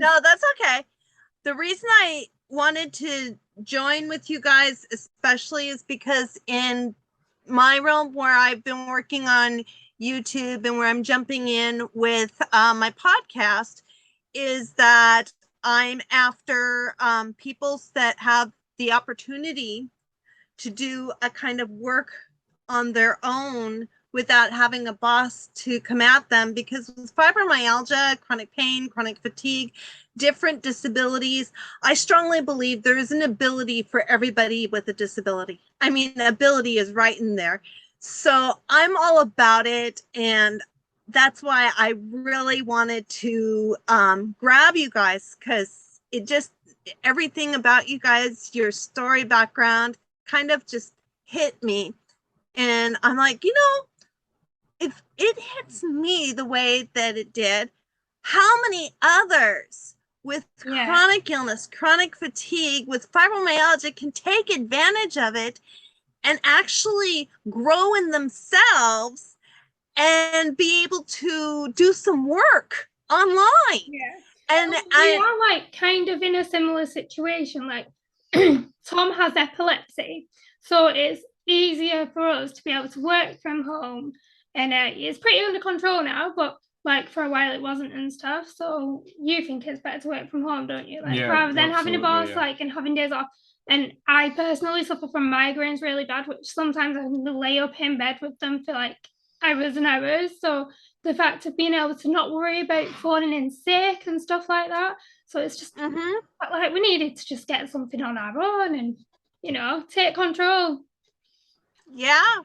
No, that's okay. The reason I wanted to join with you guys, especially, is because in my realm where I've been working on YouTube and where I'm jumping in with my podcast, is that I'm after people that have the opportunity to do a kind of work on their own without having a boss to come at them, because with fibromyalgia, chronic pain, chronic fatigue, different disabilities, I strongly believe there is an ability for everybody with a disability. I mean, ability is right in there. So I'm all about it, and that's why I really wanted to grab you guys, because it just, everything about you guys, your story background kind of just hit me. And I'm like, if it hits me the way that it did, how many others with chronic illness, chronic fatigue, with fibromyalgia can take advantage of it and actually grow in themselves and be able to do some work online? Yeah. And we are like kind of in a similar situation. Like Tom has epilepsy, so it's easier for us to be able to work from home, and it's pretty under control now, but like for a while it wasn't and stuff. So you think it's better to work from home, don't you? Like, yeah, rather than having a boss, yeah. like, and having days off. And I personally suffer from migraines really bad, which sometimes I can lay up in bed with them for like hours and hours. So the fact of being able to not worry about falling in sick and stuff like that. So it's just like we needed to just get something on our own and, take control. Yeah,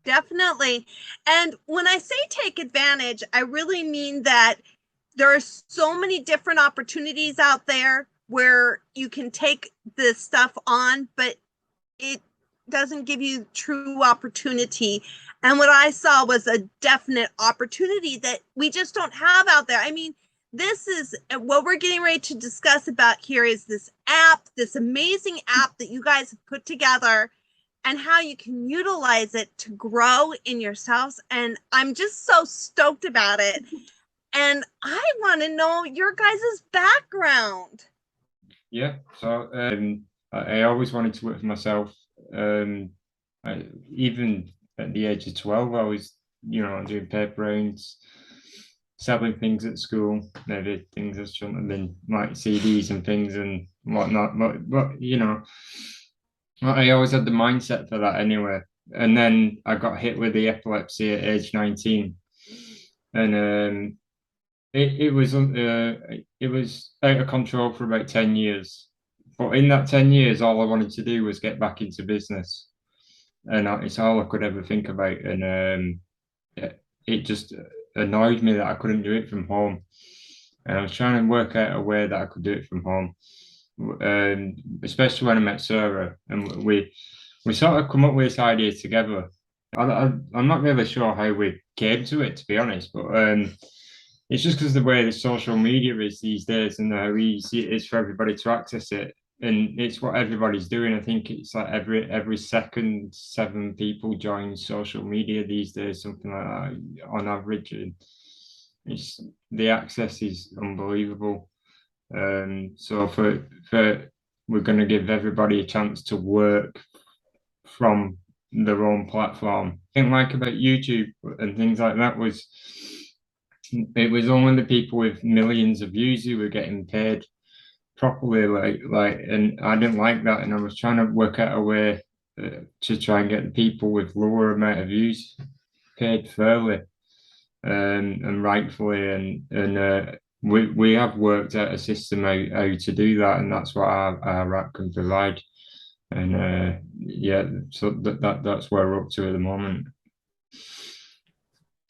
definitely. And when I say take advantage, I really mean that there are so many different opportunities out there where you can take this stuff on, but it doesn't give you true opportunity. And what I saw was a definite opportunity that we just don't have out there. I mean, this is what we're getting ready to discuss about here, is this app, this amazing app that you guys have put together, and how you can utilize it to grow in yourselves. And I'm just so stoked about it. And I want to know your guys' background. Yeah, so I always wanted to work for myself. Even at the age of 12, I was, doing paper rounds, selling things at school, maybe things that shouldn't have been, like CDs and things and whatnot. But I always had the mindset for that anyway. And then I got hit with the epilepsy at age 19, and it was out of control for about 10 years. But in that 10 years, all I wanted to do was get back into business, and it's all I could ever think about. And it just annoyed me that I couldn't do it from home, and I was trying to work out a way that I could do it from home. Especially when I met Sarah, and we sort of come up with this idea together. I'm not really sure how we came to it, to be honest, but it's just because of the way the social media is these days and how easy it is for everybody to access it, and it's what everybody's doing. I think it's like every second 7 people join social media these days, something like that on average, and it's the access is unbelievable. So for we're going to give everybody a chance to work from their own platform. I think like about YouTube and things like that was, it was only the people with millions of views who were getting paid properly, like, and I didn't like that, and I was trying to work out a way to try and get the people with lower amount of views paid fairly and rightfully, and we have worked out a system how to do that, and that's what our app can provide. And yeah, so that's where we're up to at the moment.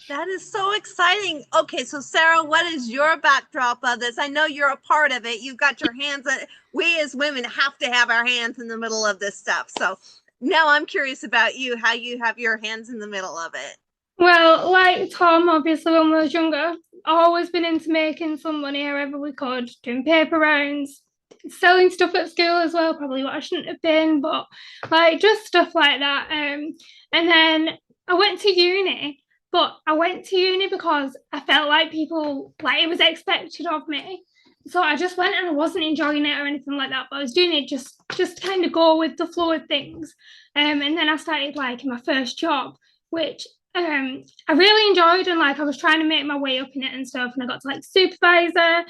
That is so exciting. Okay, so Sarah, what is your backdrop of this? I know you're a part of it. You've got your hands on it. We as women have to have our hands in the middle of this stuff. So now I'm curious about you, how you have your hands in the middle of it. Well, like Tom, obviously when we was younger, always been into making some money however we could, doing paper rounds, selling stuff at school as well, probably what I shouldn't have been, but like just stuff like that. And then I went to uni, but I went to uni because I felt like people, like it was expected of me. so I just went, and I wasn't enjoying it or anything like that, but I was doing it just to kind of go with the flow of things. And then I started like my first job, which I really enjoyed, and like I was trying to make my way up in it and stuff, and I got to like supervisor.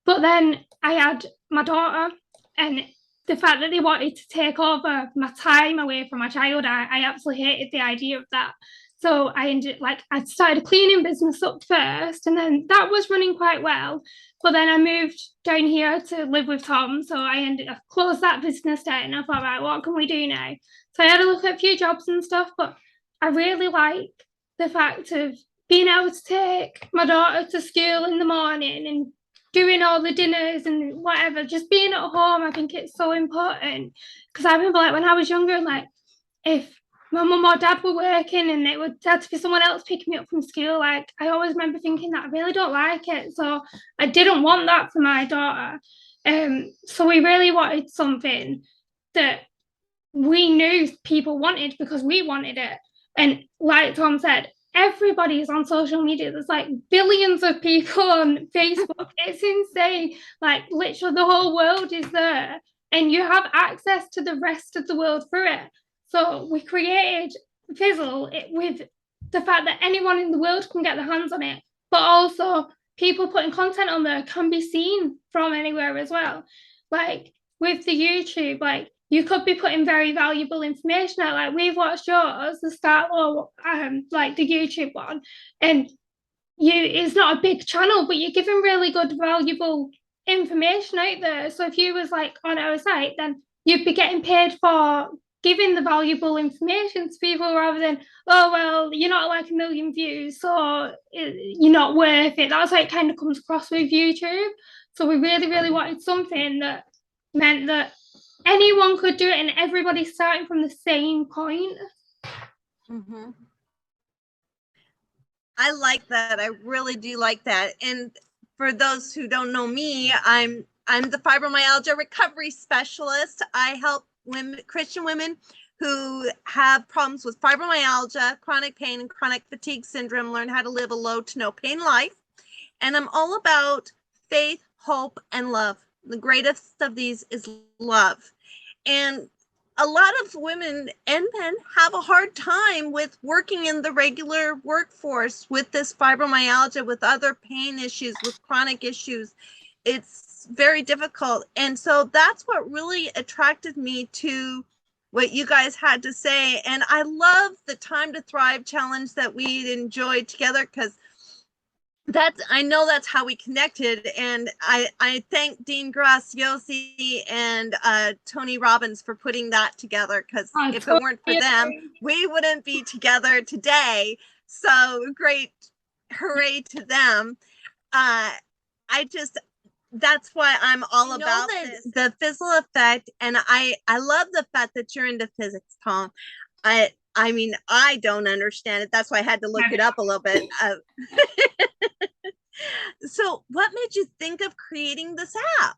But then I had my daughter, and the fact that they wanted to take over my time away from my child, I absolutely hated the idea of that. So I started a cleaning business up first, and then that was running quite well. But then I moved down here to live with Tom, so I closed that business down, and I thought, right, what can we do now? So I had a look at a few jobs and stuff, but I really like the fact of being able to take my daughter to school in the morning and doing all the dinners and whatever, just being at home. I think it's so important, because I remember like when I was younger, like if my mum or dad were working and it would have to be someone else picking me up from school, like I always remember thinking that I really don't like it, so I didn't want that for my daughter. So we really wanted something that we knew people wanted because we wanted it. And like Tom said, everybody is on social media. There's like billions of people on Facebook. It's insane. Like literally the whole world is there, and you have access to the rest of the world through it. So we created FIZL with the fact that anyone in the world can get their hands on it, but also people putting content on there can be seen from anywhere as well. Like with the YouTube, like you could be putting very valuable information out. Like we've watched yours, the start or like the YouTube one, and it's not a big channel, but you're giving really good, valuable information out there. So if you was like on our site, then you'd be getting paid for giving the valuable information to people, rather than, oh well, you're not like 1 million views, so you're not worth it. That's how it kind of comes across with YouTube. So we really, really wanted something that meant that anyone could do it, and everybody's starting from the same point. Mm-hmm. I like that. I really do like that. And for those who don't know me, I'm the fibromyalgia recovery specialist. I help women, Christian women who have problems with fibromyalgia, chronic pain, and chronic fatigue syndrome learn how to live a low to no pain life. And I'm all about faith, hope, and love. The greatest of these is love. And a lot of women and men have a hard time with working in the regular workforce with this fibromyalgia, with other pain issues, with chronic issues. It's very difficult. And so that's what really attracted me to what you guys had to say. And I love the Time to Thrive challenge that we enjoyed together, because I know that's how we connected. And I thank Dean Graciosi and Tony Robbins for putting that togetger, because if it weren't for them, we wouldn't be together today. So great, hooray to them. That's why I'm all about this, the FIZL effect. And I love the fact that you're into physics, Tom. I mean, I don't understand it. That's why I had to look it up a little bit. So what made you think of creating this app?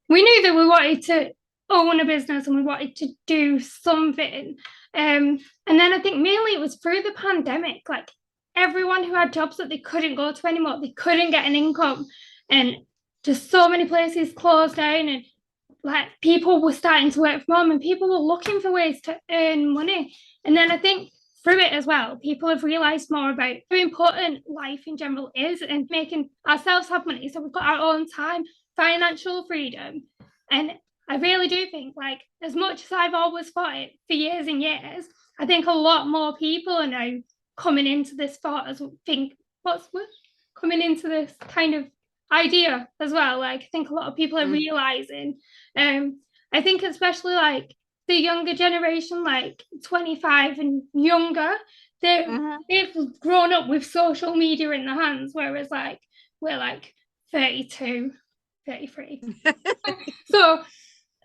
We knew that we wanted to own a business and we wanted to do something. And then I think mainly it was through the pandemic, like everyone who had jobs that they couldn't go to anymore, they couldn't get an income, and just so many places closed down, and like people were starting to work from home, and people were looking for ways to earn money. And then I think through it as well, people have realised more about how important life in general is, and making ourselves have money, so we've got our own time, financial freedom. And I really do think, like, as much as I've always fought it for years and years, I think a lot more people are now coming into this thought as coming into this kind of idea as well. Like, I think a lot of people are realising. I think especially like the younger generation, like 25 and younger, they've grown up with social media in their hands, whereas like we're like 32, 33. So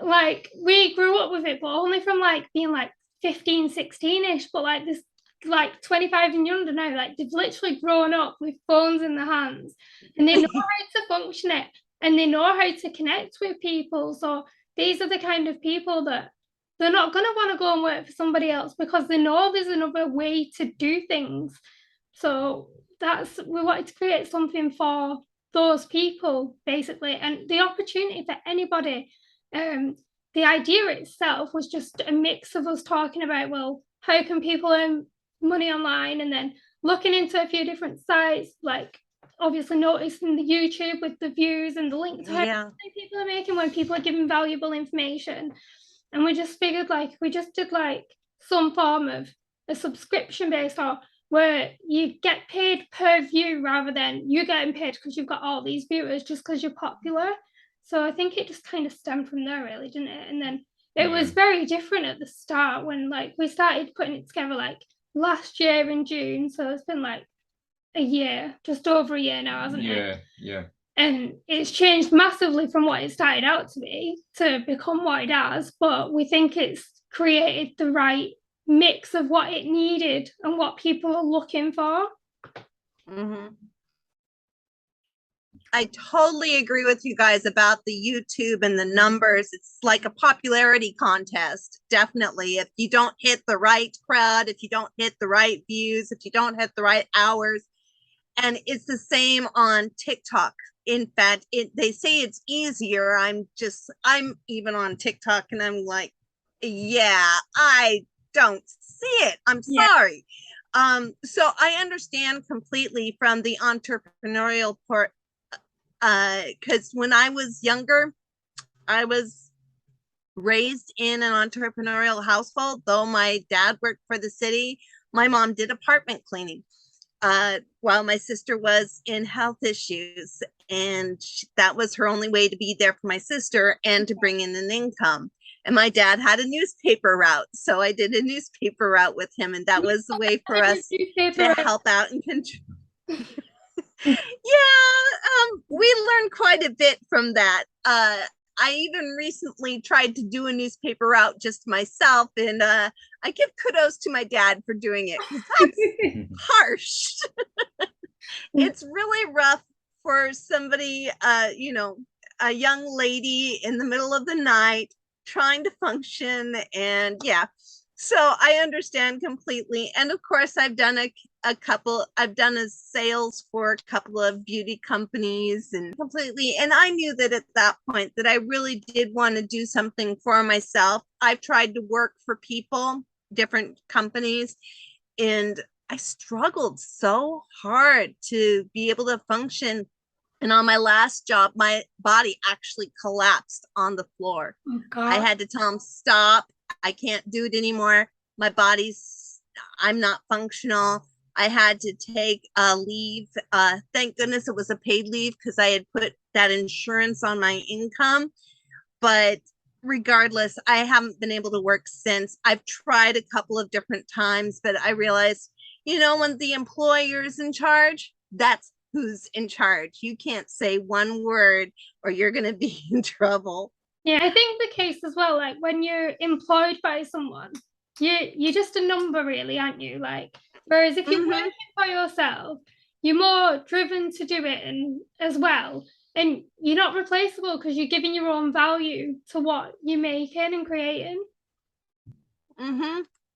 like we grew up with it, but only from like being like 15, 16-ish, but like this like 25 and younger now, like they've literally grown up with phones in their hands, and they know how to function it, and they know how to connect with people. So these are the kind of people that they're not going to want to go and work for somebody else, because they know there's another way to do things. So we wanted to create something for those people, basically. And the opportunity for anybody, the idea itself was just a mix of us talking about, well, how can people earn money online, and then looking into a few different sites, like obviously noticing the YouTube with the views and the links to how people are making when people are giving valuable information. And we just figured, like, we just did like some form of a subscription based, or where you get paid per view rather than you getting paid because you've got all these viewers just because you're popular. So I think it just kind of stemmed from there, really, didn't it? And then it was very different at the start when, like, we started putting it together like last year in June. So it's been like a year, just over a year now, hasn't it? Yeah. And it's changed massively from what it started out to be to become what it has. But we think it's created the right mix of what it needed and what people are looking for. I totally agree with you guys about the YouTube and the numbers. It's like a popularity contest, definitely. If you don't hit the right crowd, if you don't hit the right views, if you don't hit the right hours. And it's the same on TikTok. In fact, they say it's easier. I'm even on TikTok and I'm like, yeah, I don't see it. I'm sorry. So I understand completely from the entrepreneurial part, because when I was younger, I was raised in an entrepreneurial household. Though my dad worked for the city, my mom did apartment cleaning while my sister was in health issues, and that was her only way to be there for my sister and to bring in an income. And my dad had a newspaper route, so I did a newspaper route with him, and that was the way for us to help out and contribute. We learned quite a bit from that. I even recently tried to do a newspaper route just myself, and I give kudos to my dad for doing it, because that's harsh. It's really rough for somebody, a young lady in the middle of the night trying to function. And so I understand completely. And of course, I've done I've done a sales for a couple of beauty companies and I knew that at that point that I really did want to do something for myself. I've tried to work for people, different companies, and I struggled so hard to be able to function. And on my last job, my body actually collapsed on the floor. Oh, God. I had to tell them, stop. I can't do it anymore. I'm not functional. I had to take a leave. Thank goodness it was a paid leave, because I had put that insurance on my income. But regardless, I haven't been able to work since. I've tried a couple of different times, but I realized, when the employer's in charge, that's who's in charge. You can't say one word or you're going to be in trouble. Yeah, I think the case as well, like when you're employed by someone, you're just a number, really, aren't you? Like, whereas if you're working for yourself, you're more driven to do it, and as well, and you're not replaceable because you're giving your own value to what you're making and creating.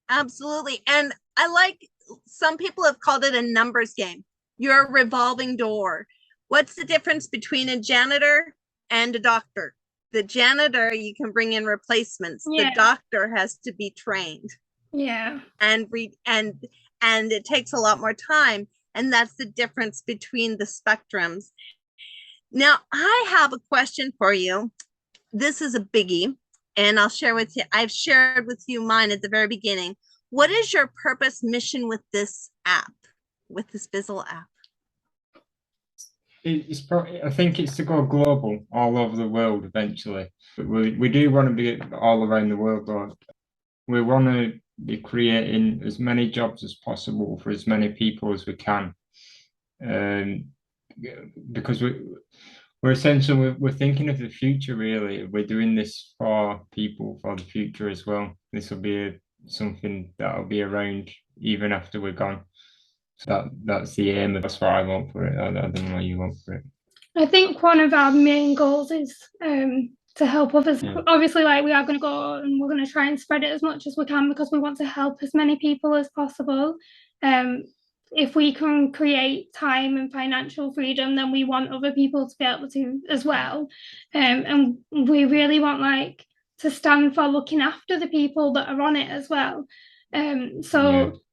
Absolutely. And some people have called it a numbers game. You're a revolving door. What's the difference between a janitor and a doctor? The janitor, you can bring in replacements. The doctor has to be trained. And it takes a lot more time. And that's the difference between the spectrums. Now, I have a question for you. This is a biggie, and I'll share with you. I've shared with you mine at the very beginning. What is your purpose mission with this app, with this FIZL app? I think it's to go global, all over the world eventually. But we do want to be all around the world, but we want to be creating as many jobs as possible for as many people as we can. Because we're essentially we're thinking of the future, really. We're doing this for people, for the future as well. This will be something that'll be around even after we're gone. So that's the aim. That's what I want for it. I don't know what you want for it. I think one of our main goals is to help others. Obviously, like, we are going to go and we're going to try and spread it as much as we can, because we want to help as many people as possible. if we can create time and financial freedom, then we want other people to be able to as well. And we really want like to stand for looking after the people that are on it as well.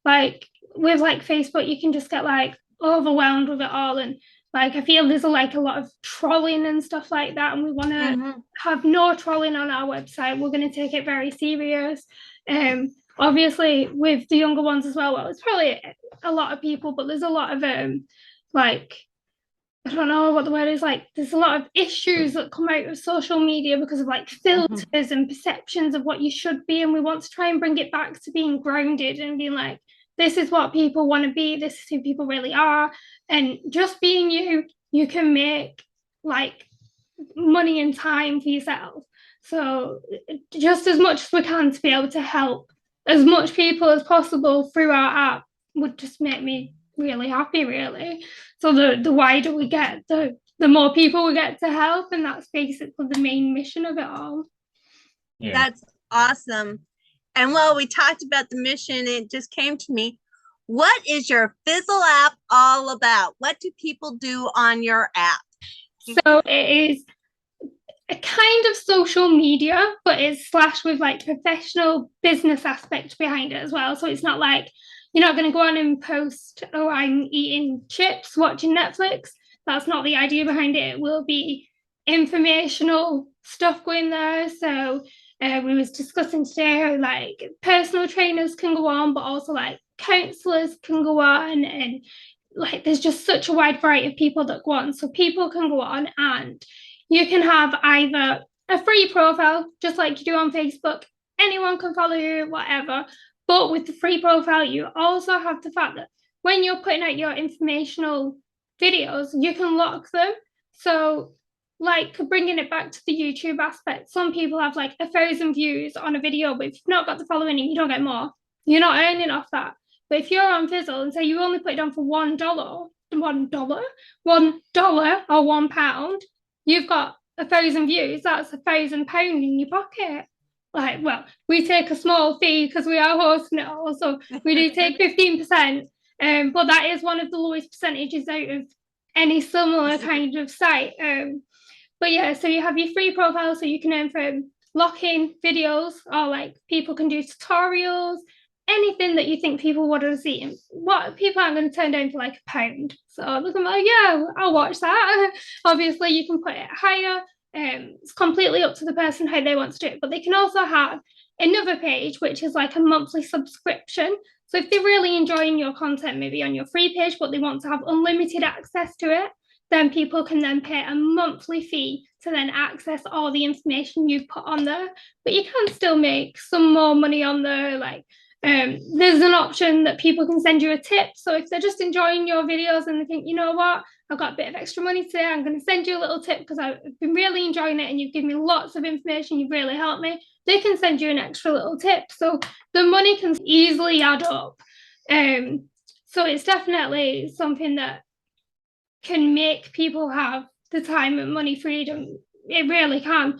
Like with like Facebook, you can just get like overwhelmed with it all, and like I feel there's like a lot of trolling and stuff like that, and we want to have no trolling on our website. We're going to take it very serious. Obviously with the younger ones as well, it's probably a lot of people, but there's a lot of like, I don't know what the word is, like there's a lot of issues that come out of social media because of like filters and perceptions of what you should be, and we want to try and bring it back to being grounded and being like, this is what people want to be, this is who people really are, and just being you can make like money and time for yourself. So just as much as we can to be able to help as much people as possible through our app would just make me really happy, really. So the wider we get, the more people we get to help, and that's basically the main mission of it all. Yeah. That's awesome. And while we talked about the mission, it just came to me, what is your FIZL app all about? What do people do on your app? So it is a kind of social media, but it's slashed with like professional business aspect behind it as well. So it's not like you're not going to go on and post, oh, I'm eating chips, watching Netflix. That's not the idea behind it. It will be informational stuff going there. So we was discussing today how like personal trainers can go on, but also like counselors can go on, and like there's just such a wide variety of people that go on. So people can go on and you can have either a free profile, just like you do on Facebook. Anyone can follow you, whatever. But with the free profile, you also have the fact that when you're putting out your informational videos, you can lock them. So like bringing it back to the YouTube aspect, some people have like 1,000 views on a video, but if you've not got the following, you don't get more. You're not earning off that. But if you're on FIZL and say you only put it on for $1 or £1, you've got 1,000 views. That's £1,000 in your pocket. Like, well, we take a small fee because we are hosting it all, so we do take 15%. But that is one of the lowest percentages out of any similar kind of site. But yeah, so you have your free profile, so you can earn from locking videos, or like people can do tutorials, anything that you think people want to see. What people aren't going to turn down for like £1. So look, I'm like, yeah, I'll watch that. Obviously, you can put it higher. It's completely up to the person how they want to do it, but they can also have another page which is like a monthly subscription. So if they're really enjoying your content, maybe on your free page, but they want to have unlimited access to it, then people can then pay a monthly fee to then access all the information you've put on there. But you can still make some more money on there. Like there's an option that people can send you a tip. So if they're just enjoying your videos and they think, you know what, I've got a bit of extra money today, I'm going to send you a little tip because I've been really enjoying it and you've given me lots of information, you've really helped me. They can send you an extra little tip. So the money can easily add up. So it's definitely something that can make people have the time and money freedom. It really can.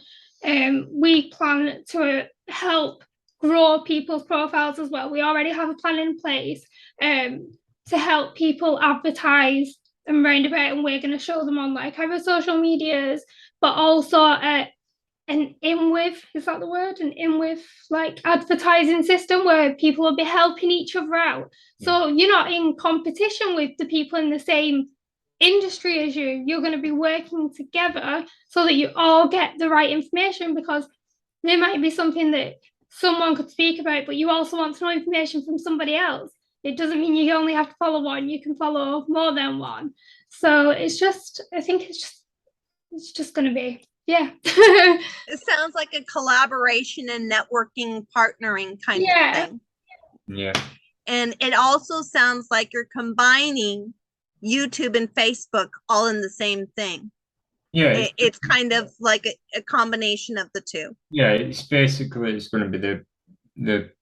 We plan to help grow people's profiles as well. We already have a plan in place to help people advertise and roundabout, and we're going to show them on like our social medias, but also an in-with, is that the word? An in-with like advertising system where people will be helping each other out. So you're not in competition with the people in the same industry as you. You're going to be working together so that you all get the right information, because there might be something that someone could speak about, but you also want to know information from somebody else. It doesn't mean you only have to follow one, you can follow more than one. So it's just, I think it's just going to be, yeah. It sounds like a collaboration and networking, partnering kind of thing. Yeah. And it also sounds like you're combining YouTube and Facebook all in the same thing. Yeah, it's kind of like a combination of the two. Yeah, it's basically, it's going to be the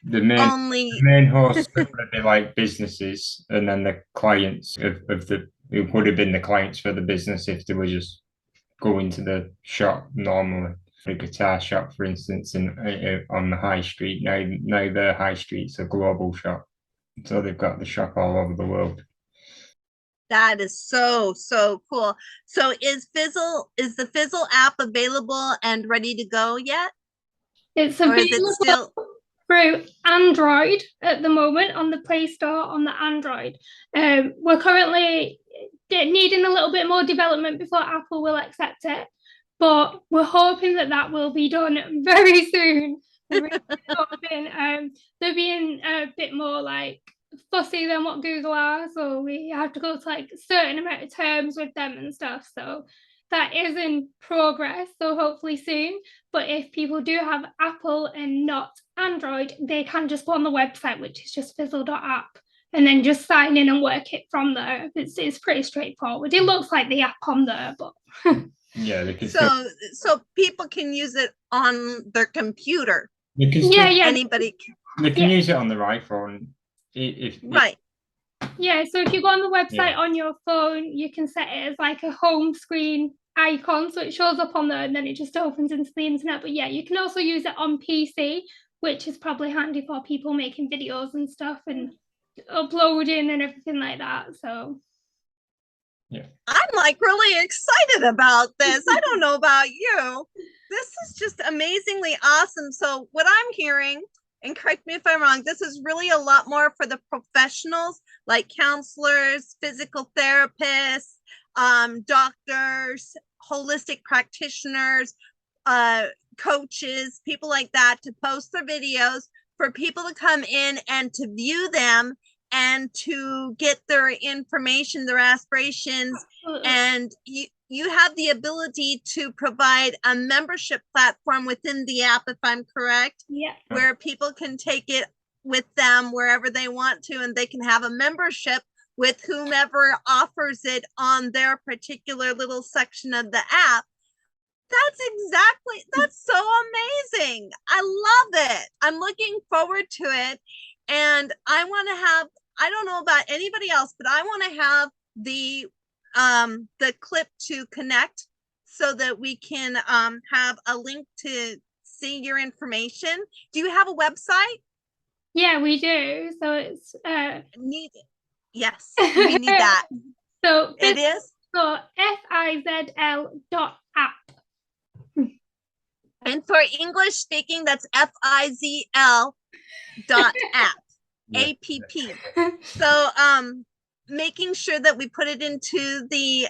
main host are going to be like businesses, and then the clients of the who would have been the clients for the business if they were just going to the shop normally. A guitar shop, for instance, on the high street. Now their high street's a global shop, so they've got the shop all over the world. That is so, so cool. So is the FIZL app available and ready to go yet? It's Or is it available still through Android at the moment on the Play Store on the Android. We're currently needing a little bit more development before Apple will accept it, but we're hoping that will be done very soon. We're really hoping. They're being a bit more like fussy than what Google are, so we have to go to like a certain amount of terms with them and stuff. So that is in progress, so hopefully soon. But if people do have Apple and not Android, they can just go on the website, which is just FIZL.app, and then just sign in and work it from there. It's pretty straightforward. It looks like the app on there, but Yeah, they can so people can use it on their computer. Anybody they can use it on their iPhone. Right. Yeah, so if you go on the website on your phone, you can set it as like a home screen icon, so it shows up on there and then it just opens into the internet. But yeah, you can also use it on PC, which is probably handy for people making videos and stuff and uploading and everything like that. So yeah, I'm like really excited about this. I don't know about you. This is just amazingly awesome. So what I'm hearing, and correct me if I'm wrong, this is really a lot more for the professionals like counselors, physical therapists, doctors, holistic practitioners, coaches, people like that, to post their videos for people to come in and to view them and to get their information, their aspirations. And you have the ability to provide a membership platform within the app, if I'm correct, where people can take it with them wherever they want to, and they can have a membership with whomever offers it on their particular little section of the app. That's so amazing. I love it. I'm looking forward to it. And I want to have, I don't know about anybody else, but I want to have the clip to connect so that we can have a link to see your information. Do you have a website? Yeah, we do. So it's yes, we need that. So it is so FIZL.app. And for English speaking, that's FIZL.app. APP. So making sure that we put it into the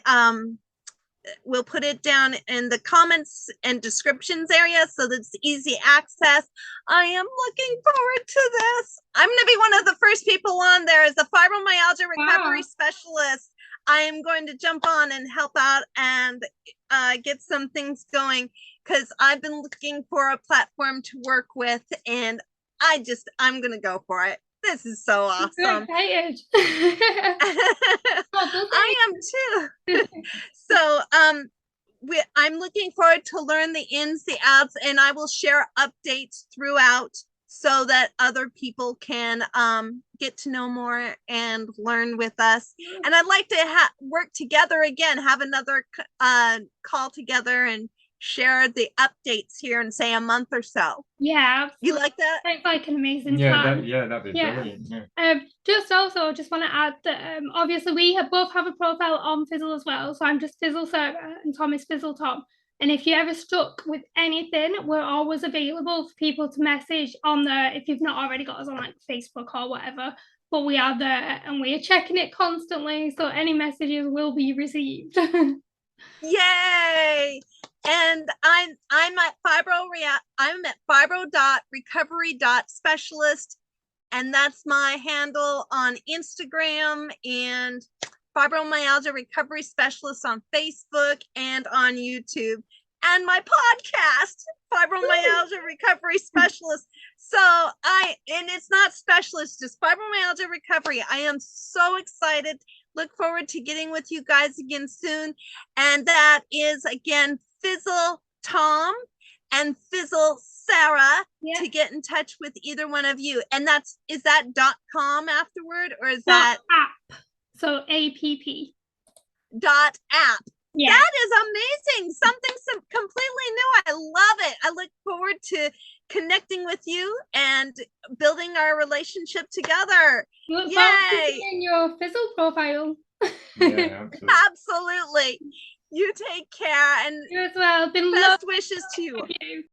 we'll put it down in the comments and descriptions area so that it's easy access. I am looking forward to this. I'm going to be one of the first people on there as a fibromyalgia recovery specialist. I am going to jump on and help out and get some things going, because I've been looking for a platform to work with, and I'm going to go for it. This is so awesome. I'm excited. I am too. So I'm looking forward to learn the ins, the outs, and I will share updates throughout so that other people can get to know more and learn with us. And I'd like to work together again, have another call together and share the updates here in, say, a month or so. Yeah, you like that? Sounds like an amazing plan. That'd be brilliant. Yeah. Just want to add that obviously we both have a profile on FIZL as well. So I'm just FIZL Sarah and Tom is FIZL Tom. And if you're ever stuck with anything, we're always available for people to message on there if you've not already got us on like Facebook or whatever. But we are there and we are checking it constantly, so any messages will be received. Yay! And I'm at fibro.recovery.specialist, and that's my handle on Instagram, and fibromyalgia recovery specialist on Facebook and on YouTube, and my podcast, fibromyalgia recovery specialist. So and it's not specialist, just fibromyalgia recovery. I am so excited. Look forward to getting with you guys again soon. And that is, again, FIZL Tom and FIZL Sarah to get in touch with either one of you. And is that .com afterward, or is that app? So APP. .app. Yeah. That is amazing. Something completely new. I love it. I look forward to connecting with you and building our relationship together. Yay! In your FIZL profile. Yeah, absolutely. Absolutely. You take care and You as well. Been best lovely wishes to you. with you.